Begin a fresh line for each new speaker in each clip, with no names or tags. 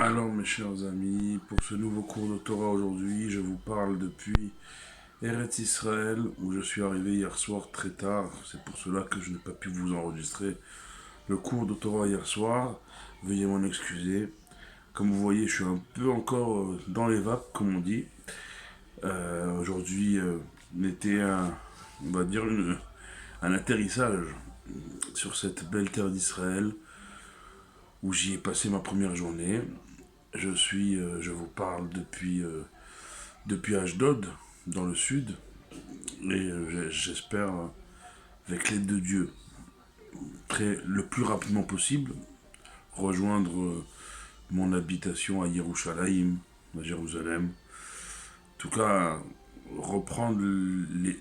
Alors mes chers amis, pour ce nouveau cours de Torah aujourd'hui, je vous parle depuis Eretz Israël où je suis arrivé hier soir très tard. C'est pour cela que je n'ai pas pu vous enregistrer le cours de Torah hier soir. Veuillez m'en excuser. Comme vous voyez, je suis un peu encore dans les vapes, comme on dit. Aujourd'hui était on va dire un atterrissage sur cette belle terre d'Israël où j'y ai passé ma première journée. Je vous parle depuis Ashdod, dans le sud, et j'espère, avec l'aide de Dieu, le plus rapidement possible, rejoindre mon habitation à Yerushalayim, à Jérusalem. En tout cas, reprendre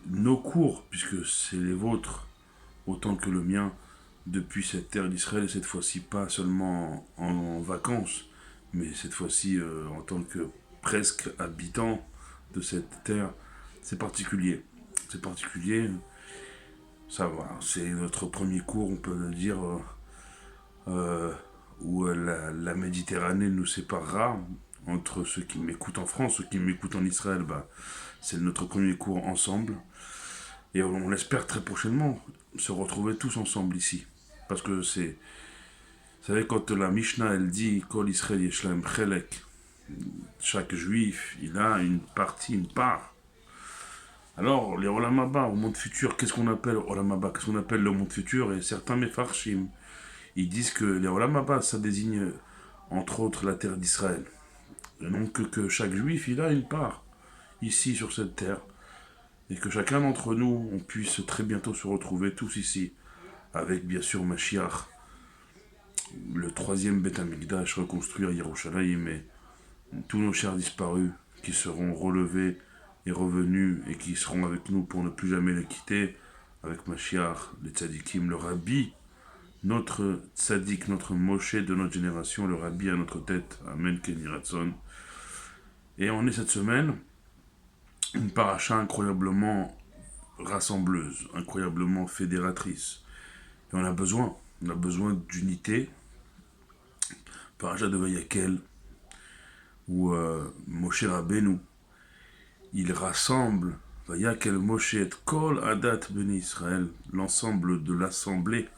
nos cours, puisque c'est les vôtres, autant que le mien, depuis cette terre d'Israël, et cette fois-ci pas seulement en vacances, mais cette fois-ci en tant que presque habitant de cette terre. C'est particulier. C'est particulier. Ça va. C'est notre premier cours, on peut le dire, où la Méditerranée nous séparera. Entre ceux qui m'écoutent en France, ceux qui m'écoutent en Israël, c'est notre premier cours ensemble. Et on espère très prochainement se retrouver tous ensemble ici. Parce que c'est... Vous savez, quand la Mishnah, elle dit « Kol Israël yeshlaim chelek », chaque juif, il a une partie, une part. Alors, les Olam Haba, au monde futur, qu'est-ce qu'on appelle Olam Haba? Qu'est-ce qu'on appelle le monde futur? Et certains Mefarshim, ils disent que les Olam Haba, ça désigne entre autres la terre d'Israël. Et donc que chaque juif, il a une part ici sur cette terre. Et que chacun d'entre nous, on puisse très bientôt se retrouver tous ici, avec bien sûr Mashiach, le troisième Beth Amikdash reconstruit à Yerushalayim, et tous nos chers disparus qui seront relevés et revenus et qui seront avec nous pour ne plus jamais les quitter, avec Mashiach, les tzadikim, le rabbi, notre tzadik, notre Moshe de notre génération, le rabbi à notre tête, Amen, Kenny Ratson. Et on est cette semaine une paracha incroyablement rassembleuse, incroyablement fédératrice. Et on a besoin d'unité. Paracha de Vayakel, où Moshe Rabbeinu, il rassemble, Vayakel Moshe et Kol Adat Beni Israël, l'ensemble de l'assemblée,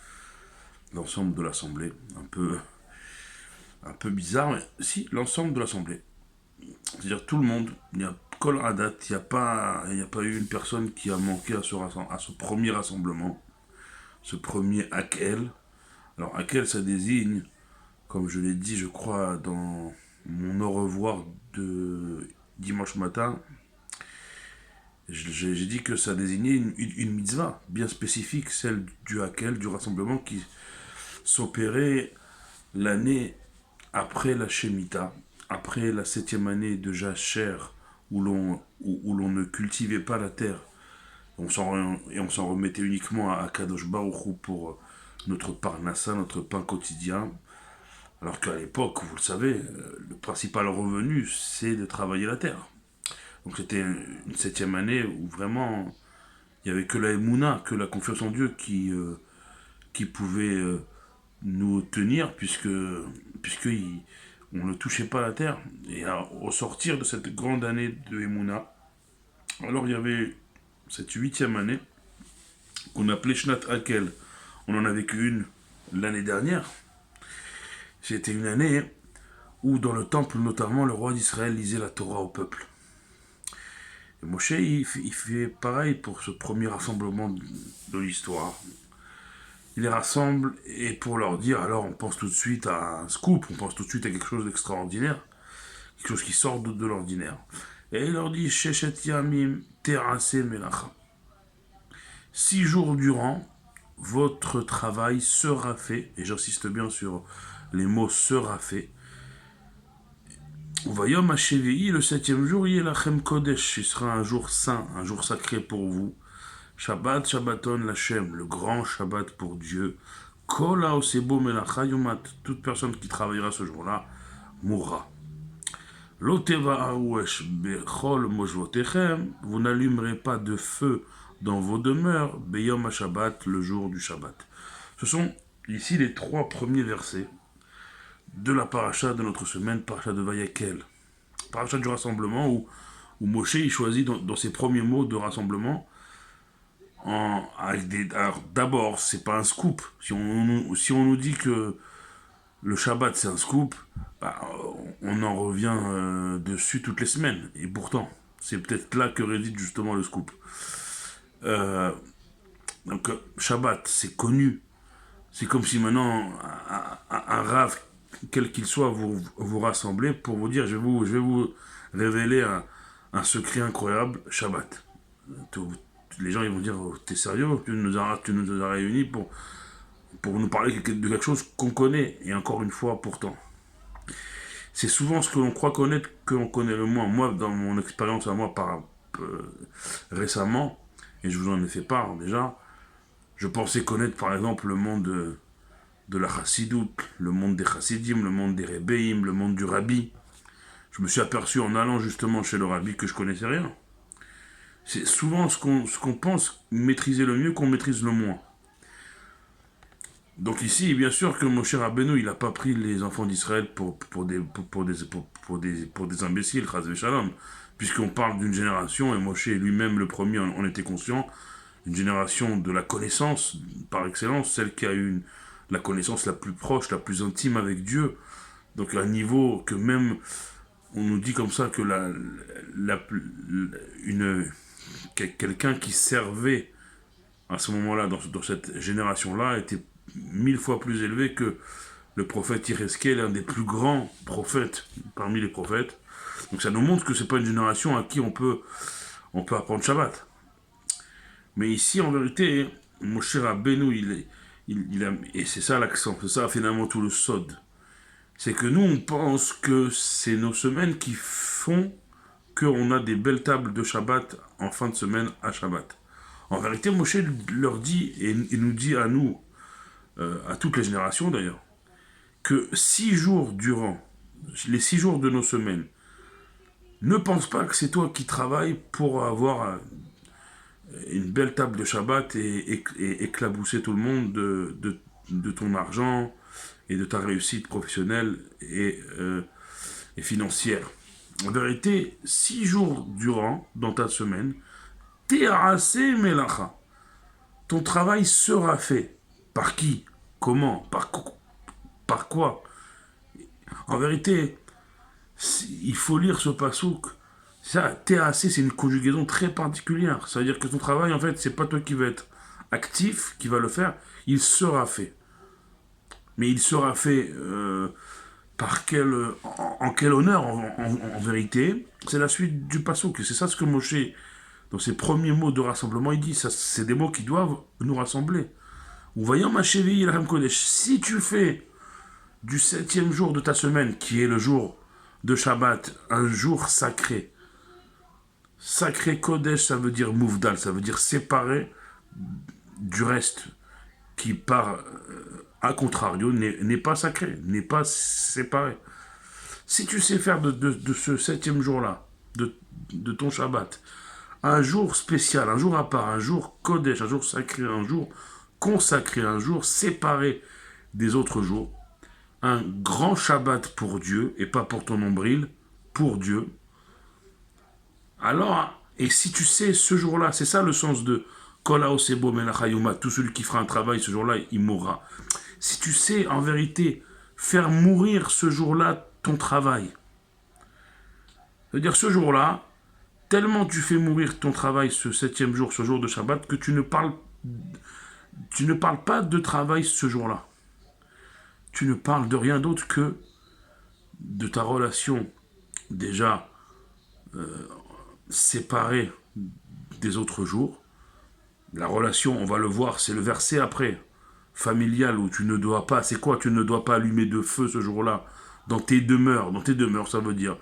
un peu bizarre, mais si, l'ensemble de l'assemblée. C'est-à-dire tout le monde, il y a Kol Adat, il n'y a pas eu une personne qui a manqué à ce premier rassemblement, ce premier Akel. Alors Akel, ça désigne, comme je l'ai dit, je crois, dans mon au revoir de dimanche matin, j'ai dit que ça désignait une mitzvah bien spécifique, celle du Hakel, du rassemblement qui s'opérait l'année après la Shemitah, après la 7e année de Jacher, où l'on ne cultivait pas la terre, on s'en remettait uniquement à Kadosh Baruch Hu pour notre parnassa, notre pain quotidien. Alors qu'à l'époque, vous le savez, le principal revenu, c'est de travailler la terre. Donc c'était une 7e année où vraiment il n'y avait que la Emouna, que la confiance en Dieu qui pouvait nous tenir, puisque on ne touchait pas la terre. Et au sortir de cette grande année de Emouna, alors il y avait cette 8e année qu'on appelait Shnat Hakel. On en avait qu'une l'année dernière. C'était une année où dans le temple notamment le roi d'Israël lisait la Torah au peuple. Et Moshe, il fait pareil pour ce premier rassemblement de l'histoire. Il les rassemble et pour leur dire, alors on pense tout de suite à un scoop, on pense tout de suite à quelque chose d'extraordinaire, quelque chose qui sort de l'ordinaire. Et il leur dit, Sheshet Yamim Terase Melacha. 6 jours durant, votre travail sera fait, et j'insiste bien sur les mots sera fait. Vayom Hashevi'i, le 7e jour, Yelachem Kodesh, ce sera un jour saint, un jour sacré pour vous. Shabbat, Shabbaton Lachem, le grand Shabbat pour Dieu. Kol haosebo melacha yomat, toute personne qui travaillera ce jour-là mourra. Loteva haouesh bechol mojvotechem, vous n'allumerez pas de feu dans vos demeures, beyom Shabbat, le jour du Shabbat. Ce sont ici les 3 premiers versets de la paracha de notre semaine, paracha de Vayakel. Paracha du rassemblement où Moshe il choisit dans ses premiers mots de rassemblement. Alors d'abord, c'est pas un scoop. Si on nous dit que le Shabbat c'est un scoop, bah, on en revient dessus toutes les semaines. Et pourtant, c'est peut-être là que réside justement le scoop. Euh, donc Shabbat, c'est connu. C'est comme si maintenant un rave, quel qu'il soit, vous rassemblez pour vous dire je vais vous révéler un secret incroyable, Shabbat. Les gens ils vont dire t'es sérieux, tu nous as réunis pour nous parler de quelque chose qu'on connaît. Et encore une fois, pourtant, c'est souvent ce que l'on croit connaître que l'on connaît le moins. Moi, dans mon expérience à moi récemment, et je vous en ai fait part déjà, je pensais connaître par exemple le monde de la chassidoute, le monde des chassidim, le monde des rébéim, le monde du rabbi. Je me suis aperçu en allant justement chez le rabbi que je connaissais rien. C'est souvent ce qu'on pense maîtriser le mieux qu'on maîtrise le moins. Donc ici, bien sûr que Moshe Rabbeinu, il n'a pas pris les enfants d'Israël pour des imbéciles, chas v'shalom, puisqu'on parle d'une génération, et Moshe lui-même le premier en était conscient, une génération de la connaissance, par excellence, celle qui a eu la connaissance la plus proche, la plus intime avec Dieu. Donc à un niveau que même, on nous dit comme ça que quelqu'un qui servait à ce moment-là, dans cette génération-là, était 1000 fois plus élevé que le prophète Ireskel, l'un des plus grands prophètes parmi les prophètes. Donc ça nous montre que c'est pas une génération à qui on peut apprendre Shabbat. Mais ici, en vérité, Moshe Rabbeinu, et c'est ça l'accent, c'est ça finalement tout le sod. C'est que nous, on pense que c'est nos semaines qui font qu'on a des belles tables de Shabbat en fin de semaine à Shabbat. En vérité, Moshe leur dit, et il nous dit à nous, à toutes les générations d'ailleurs, que 6 jours durant, les 6 jours de nos semaines, ne pense pas que c'est toi qui travailles pour avoir une belle table de Shabbat et éclabousser tout le monde de ton argent et de ta réussite professionnelle et financière. En vérité, 6 jours durant, dans ta semaine, Te'araseh melacha. Ton travail sera fait. Par qui? Comment? Par quoi? En vérité, il faut lire ce pasouk. Ça, Te'araseh, c'est une conjugaison très particulière. Ça veut dire que ton travail, en fait, c'est pas toi qui va être actif, qui va le faire. Il sera fait. Mais il sera fait en quel honneur, en vérité? C'est la suite du pasouk. C'est ça ce que Moshe, dans ses premiers mots de rassemblement, il dit. Ça, c'est des mots qui doivent nous rassembler. Ou voyons ma chérie, Ilham Kodesh, si tu fais du 7e jour de ta semaine, qui est le jour de Shabbat, un jour sacré. Sacré Kodesh, ça veut dire mouvdal, ça veut dire séparé du reste, qui par à contrario n'est pas sacré, n'est pas séparé. Si tu sais faire de ce 7e jour-là, de ton Shabbat, un jour spécial, un jour à part, un jour Kodesh, un jour sacré, un jour consacré, un jour séparé des autres jours, un grand Shabbat pour Dieu, et pas pour ton nombril, pour Dieu. Alors, et si tu sais ce jour-là, c'est ça le sens de Kol haosebo melacha yoma, tout celui qui fera un travail ce jour-là, il mourra. Si tu sais en vérité faire mourir ce jour-là ton travail, c'est-à-dire ce jour-là, tellement tu fais mourir ton travail ce 7e jour, ce jour de Shabbat, que tu ne parles pas de travail ce jour-là. Tu ne parles de rien d'autre que de ta relation déjà séparée des autres jours. La relation, on va le voir, c'est le verset après, familial, où tu ne dois pas, c'est quoi? Tu ne dois pas allumer de feu ce jour-là dans tes demeures. Dans tes demeures, ça veut dire,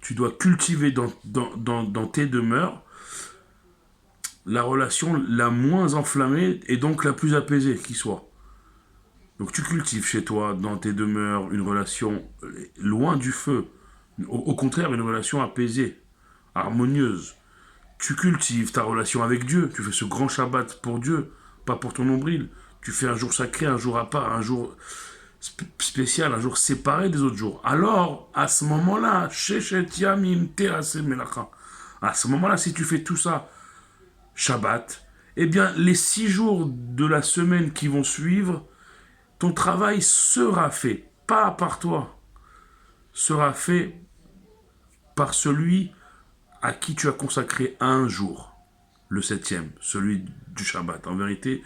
tu dois cultiver dans tes demeures la relation la moins enflammée et donc la plus apaisée qui soit. Donc tu cultives chez toi, dans tes demeures, une relation loin du feu. Au contraire, une relation apaisée, harmonieuse. Tu cultives ta relation avec Dieu. Tu fais ce grand Shabbat pour Dieu, pas pour ton nombril. Tu fais un jour sacré, un jour à part, un jour spécial, un jour séparé des autres jours. Alors, à ce moment-là, à ce moment-là, si tu fais tout ça, Shabbat, eh bien, les 6 jours de la semaine qui vont suivre, ton travail sera fait, pas par toi, sera fait par celui à qui tu as consacré un jour, le 7e, celui du Shabbat. En vérité,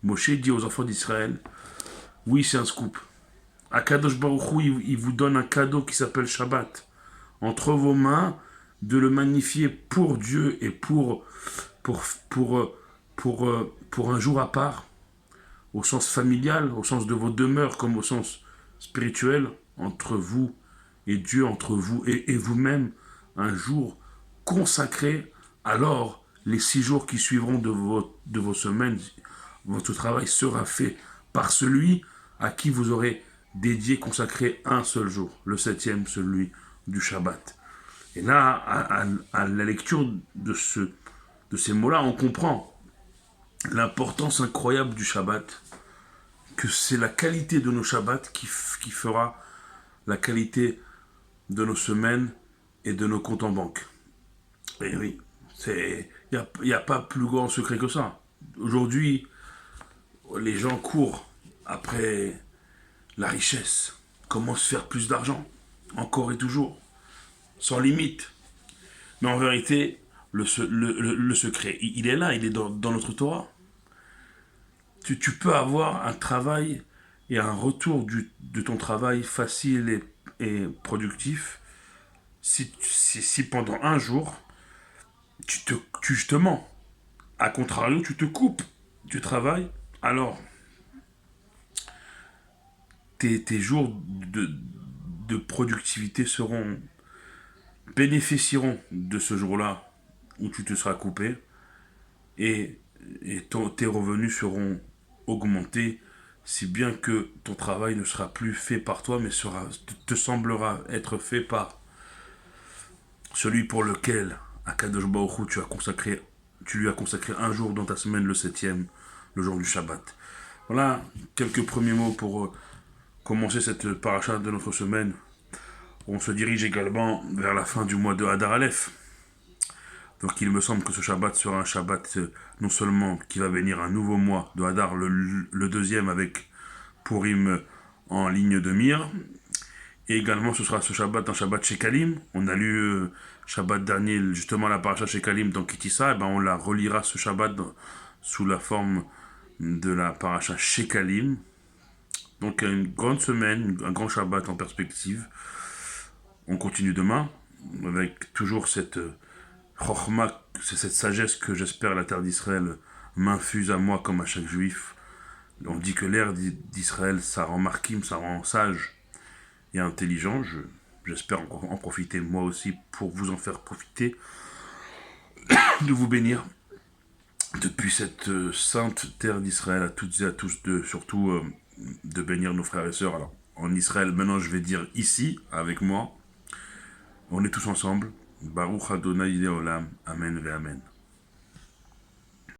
Moshe dit aux enfants d'Israël, oui, c'est un scoop. Akadosh Baruch Hu, il vous donne un cadeau qui s'appelle Shabbat. Entre vos mains, de le magnifier pour Dieu et pour un jour à part, au sens familial, au sens de vos demeures, comme au sens spirituel, entre vous et Dieu, entre vous et vous-même, un jour consacré. Alors, les 6 jours qui suivront de vos semaines, votre travail sera fait par celui à qui vous aurez dédié, consacré un seul jour, le 7e, celui du Shabbat. Et là, à la lecture de ces mots-là, on comprend l'importance incroyable du Shabbat, que c'est la qualité de nos Shabbats qui fera la qualité de nos semaines et de nos comptes en banque. Et oui, il n'y a pas plus grand secret que ça. Aujourd'hui, les gens courent après la richesse. Comment se faire plus d'argent, encore et toujours, sans limite. Mais en vérité, le secret, il est là, il est dans notre Torah. Tu peux avoir un travail et un retour de ton travail facile et productif si pendant un jour, tu te mens. A contrario, tu te coupes du travail, alors tes jours de productivité bénéficieront de ce jour-là où tu te seras coupé et tes revenus seront augmentés, si bien que ton travail ne sera plus fait par toi, mais te semblera être fait par celui pour lequel, à Kadosh Baruch Hu, tu lui as consacré un jour dans ta semaine, le 7e, le jour du Shabbat. Voilà quelques premiers mots pour commencer cette paracha de notre semaine. On se dirige également vers la fin du mois de Hadar Aleph. Donc il me semble que ce Shabbat sera un Shabbat non seulement qui va bénir un nouveau mois de Hadar, le deuxième avec Purim en ligne de mire. Et également ce sera ce Shabbat un Shabbat Shekalim. On a lu Shabbat dernier justement la paracha Shekalim dans Kitissa. Et ben on la relira ce Shabbat sous la forme de la paracha Shekalim. Donc une grande semaine, un grand Shabbat en perspective. On continue demain avec toujours cette Chochma, c'est cette sagesse que j'espère la terre d'Israël m'infuse à moi comme à chaque juif. On dit que l'ère d'Israël, ça rend marquim, ça rend sage et intelligent. J'espère en profiter moi aussi pour vous en faire profiter, de vous bénir depuis cette sainte terre d'Israël à toutes et à tous, surtout de bénir nos frères et sœurs. Alors, en Israël, maintenant je vais dire ici, avec moi, on est tous ensemble. Baruch Adonai Leolam. Amen ve Amen.